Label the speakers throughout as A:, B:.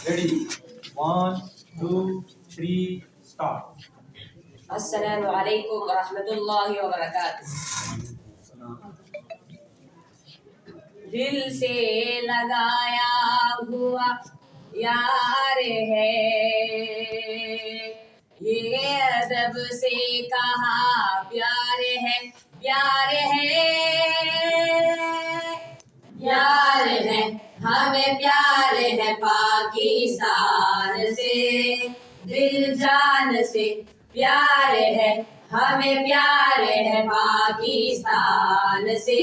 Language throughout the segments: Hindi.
A: Ready? 1, 2, 3, start.
B: अस्सलामु अलैकुम व रहमतुल्लाहि व बरकातुहू। दिल से लगाया हुआ यार है, ये अदब से कहा प्यार है, प्यार है, प्यार है, हमें प्यार है पाकिस्तान से, दिल जान से प्यार है, हमें प्यार है पाकिस्तान से,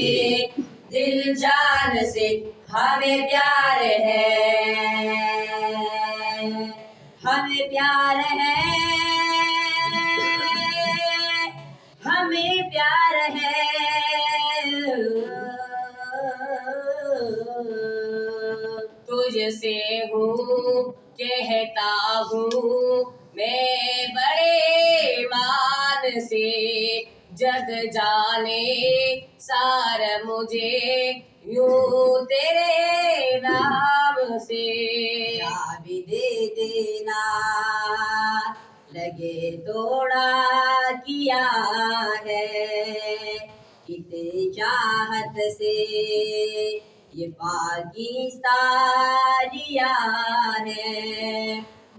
B: दिल जान से हमें प्यार है, हमें प्यार है, हमें प्यार है। तुझसे हूँ कहता हूँ मैं बड़े मान से, जग जाने सार मुझे यूं तेरे नाम से, भी दे देना लगे थोड़ा किया है, कितनी चाहत से ये पाकिस्तान लिया है,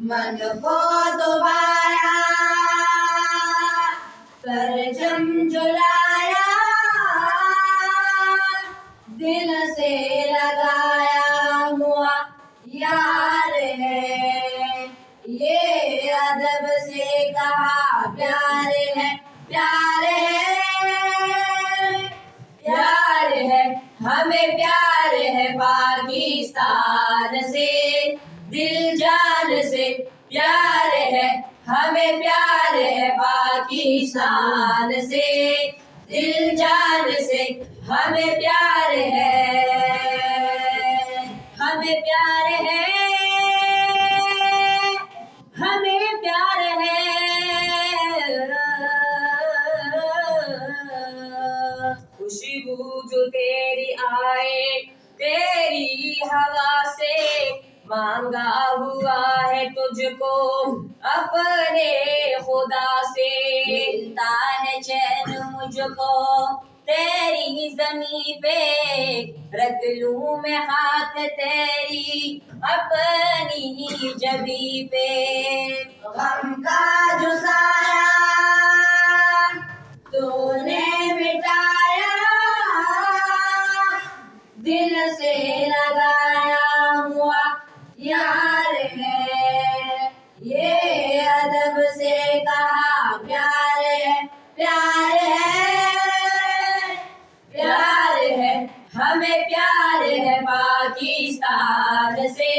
B: मन को दोबारा परचम झुलाया, दिल से लगाया हुआ यार है, ये अदब से कहा प्यार है, प्यार है, प्यार है, हमें प्यार है पाकिस्तान से, दिल जान से प्यार है, हमें प्यार है पाकिस्तान से, दिल जान से हमें प्यार है, हमें प्यार है, हमें प्यार है। खुशबू जो तेरी आए तेरी हवा से, मांगा हुआ है तुझको अपने खुदा से, मिलता है चैन मुझको तेरी ज़मीं पे, रख लूं मैं हाथ तेरी अपनी जबी पे, गम का जो साया तूने मिटाया, दिल से लगाया हुआ यार है, ये अदब से कहा प्यार है, प्यार है, प्यार है, हमें प्यार है पाकिस्तान से,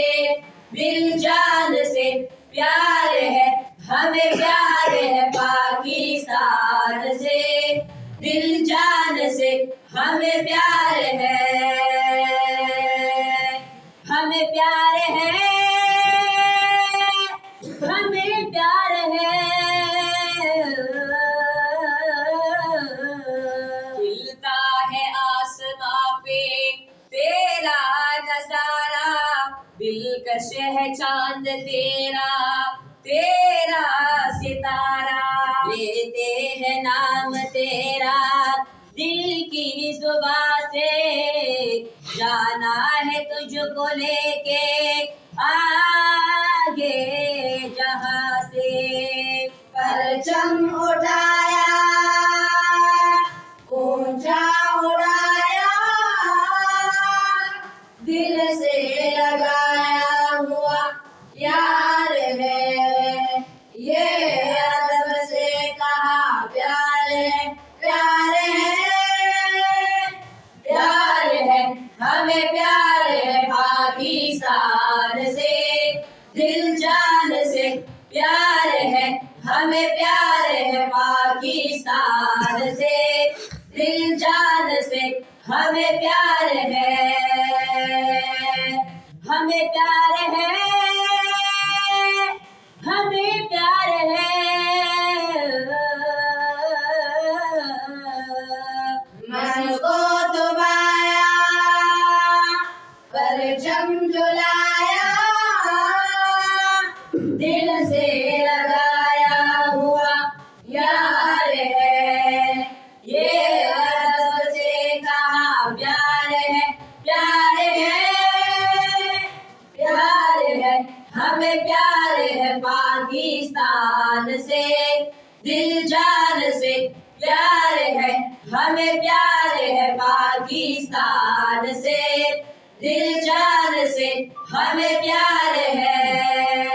B: दिल जान से प्यार है, हमें प्यार है पाकिस्तान से, दिल जान से हमें प्यार है, हमें प्यार है, हमें प्यार है। खिलता है आसमां पे तेरा नजारा, दिलकश है चांद तेरा, तेरा सितारा, लेते हैं नाम तेरा को लेके आगे जहां से
C: परचम उठाया, ऊंचा उड़ाया, दिल से लगाया हुआ यार है ये, अदब से कहा प्यार है, प्यार है, प्यार है, हमें प्यार है पाकिस्तान से, दिल जान से प्यार है, हमें प्यार है पाकिस्तान से, दिल जान से हमें प्यार है, हमें प्यार है, हमें प्यार है। मन को दबाया, परचम झुलाया, दिल से लगाया हुआ यार है ये, अदब से कहा प्यार है, प्यार है, प्यार है, हमें प्यार है पाकिस्तान से, दिल जान से प्यार है, हमें प्यार है पाकिस्तान से, दिल जान से हमें प्यार है।